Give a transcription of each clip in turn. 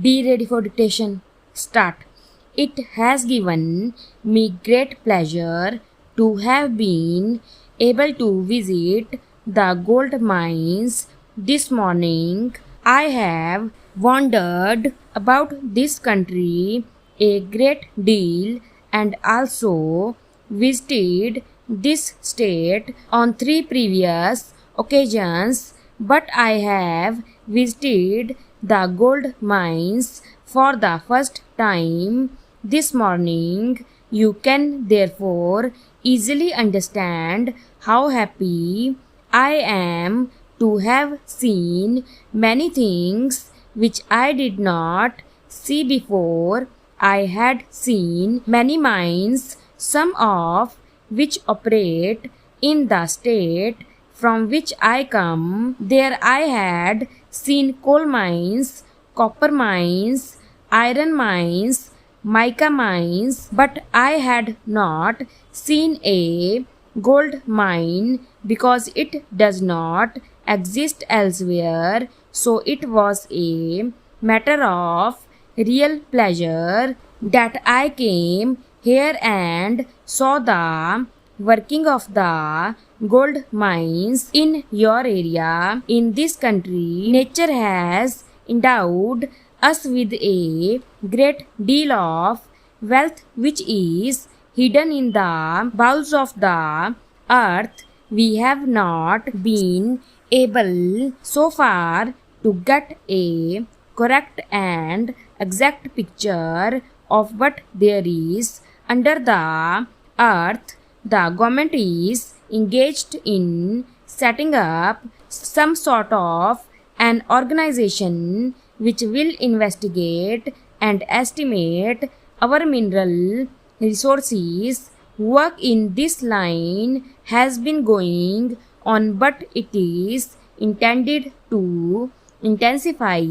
Be ready for dictation. Start. It has given me great pleasure to have been able to visit the gold mines this morning. I have wandered about this country a great deal and also visited this state on 3 previous occasions, but I have visited the gold mines for the first time this morning. You can therefore easily understand how happy I am to have seen many things which I did not see before. I had seen many mines, some of which operate in the state from which I come. There I had seen coal mines, copper mines, iron mines, mica mines, but I had not seen a gold mine because it does not exist elsewhere. So it was a matter of real pleasure that I came here and saw the working of the gold mines in your area. In this country, nature has endowed us with a great deal of wealth which is hidden in the bowels of the earth. We have not been able so far to get a correct and exact picture of what there is under the earth. The government is engaged in setting up some sort of an organization which will investigate and estimate our mineral resources. Work in this line has been going on, but it is intended to intensify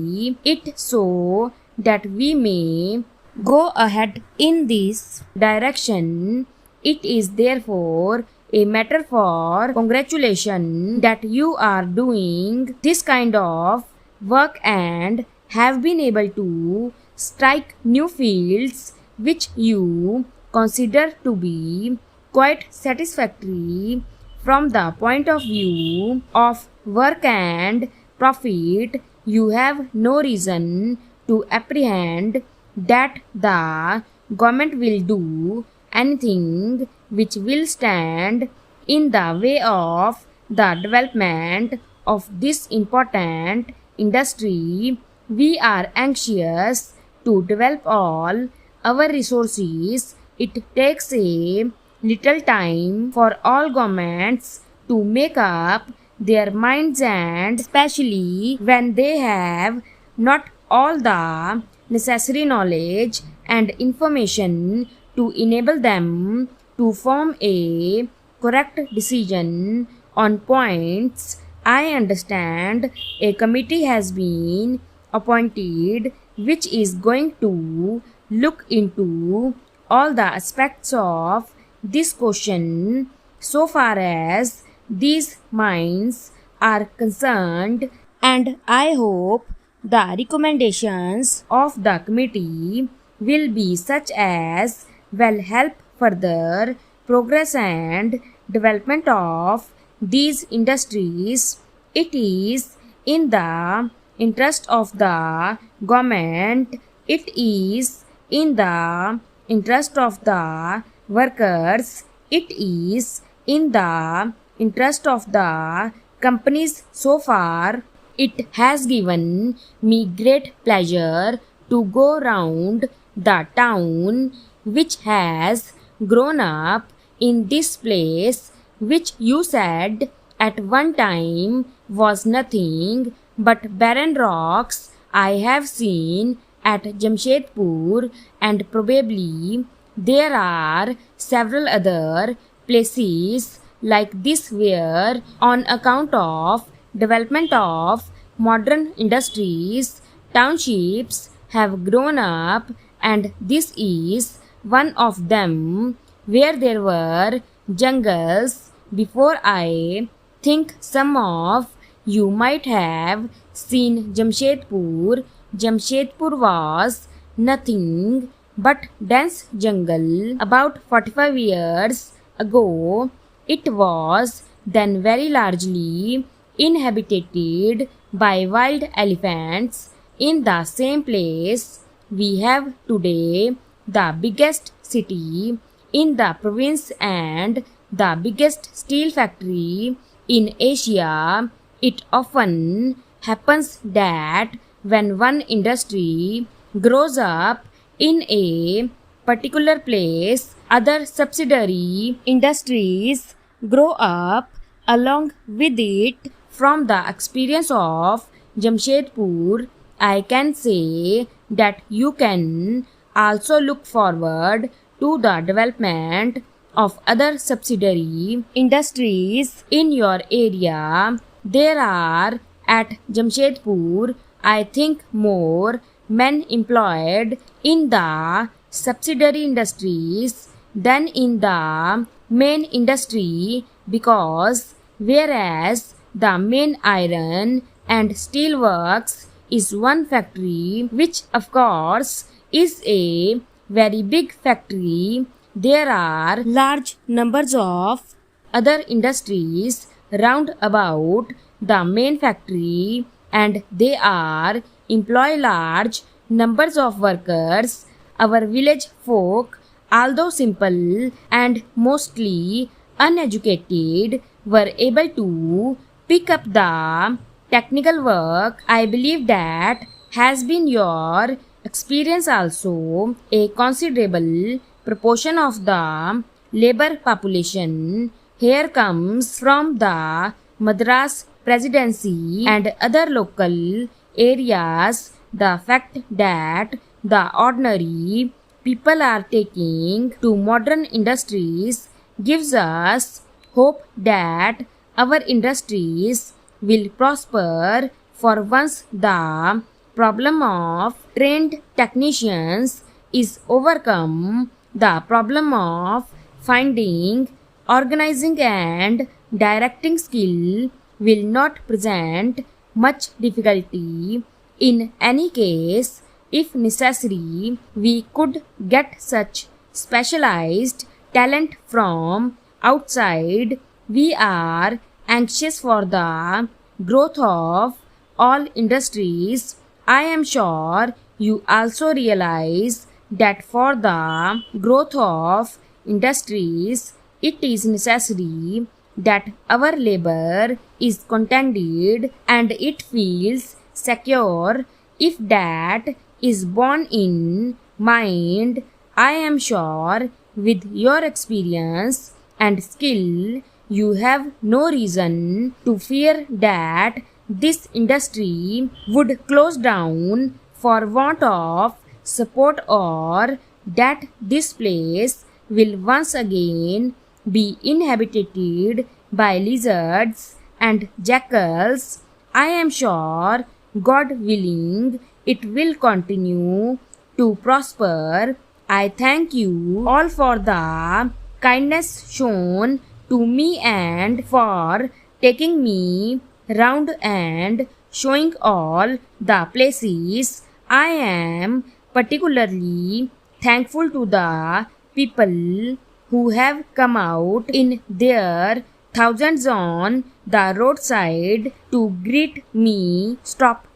it so that we may go ahead in this direction. It is therefore a matter for congratulation that you are doing this kind of work and have been able to strike new fields which you consider to be quite satisfactory from the point of view of work and profit. You have no reason to apprehend that the government will do anything which will stand in the way of the development of this important industry. We are anxious to develop all our resources. It takes a little time for all governments to make up their minds, and especially when they have not all the necessary knowledge and information to enable them to form a correct decision on points. I understand a committee has been appointed which is going to look into all the aspects of this question so far as these mines are concerned, and I hope the recommendations of the committee will be such as will help further progress and development of these industries. It is in the interest of the government. It is in the interest of the workers. It is in the interest of the companies. So far, it has given me great pleasure to go round the town which has grown up in this place, which you said at one time was nothing but barren rocks. I have seen at Jamshedpur, and probably there are several other places like this where, on account of development of modern industries, townships have grown up, and this is one of them where there were jungles before. I think some of you might have seen Jamshedpur Jamshedpur was nothing but dense jungle. About 45 years ago, it was then very largely inhabited by wild elephants. In the same place, we have today the biggest city in the province and the biggest steel factory in Asia. It often happens that when one industry grows up in a particular place, other subsidiary industries grow up along with it. From the experience of Jamshedpur, I can say that you can also look forward to the development of other subsidiary industries in your area. There are at Jamshedpur, I think, more men employed in the subsidiary industries than in the main industry, because whereas the main iron and steel works is one factory, which of course is a very big factory, there are large numbers of other industries round about the main factory, and they are employ large numbers of workers. Our village folk, although simple and mostly uneducated, were able to pick up the technical work. I believe that has been your experience also. A considerable proportion of the labor population here comes from the Madras Presidency and other local areas. The fact that the ordinary people are taking to modern industries gives us hope that our industries will prosper, for once the problem of trained technicians is overcome, the problem of finding, organizing and directing skill will not present much difficulty. In any case, if necessary, we could get such specialized talent from outside. We are anxious for the growth of all industries. I am sure you also realize that for the growth of industries, it is necessary that our labor is contented and it feels secure. If that is borne in mind, I am sure with your experience and skill, you have no reason to fear that this industry would close down for want of support, or that this place will once again be inhabited by lizards and jackals. I am sure, God willing, it will continue to prosper. I thank you all for the kindness shown to me and for taking me round and showing all the places. I am particularly thankful to the people who have come out in their thousands on the roadside to greet me. Stop.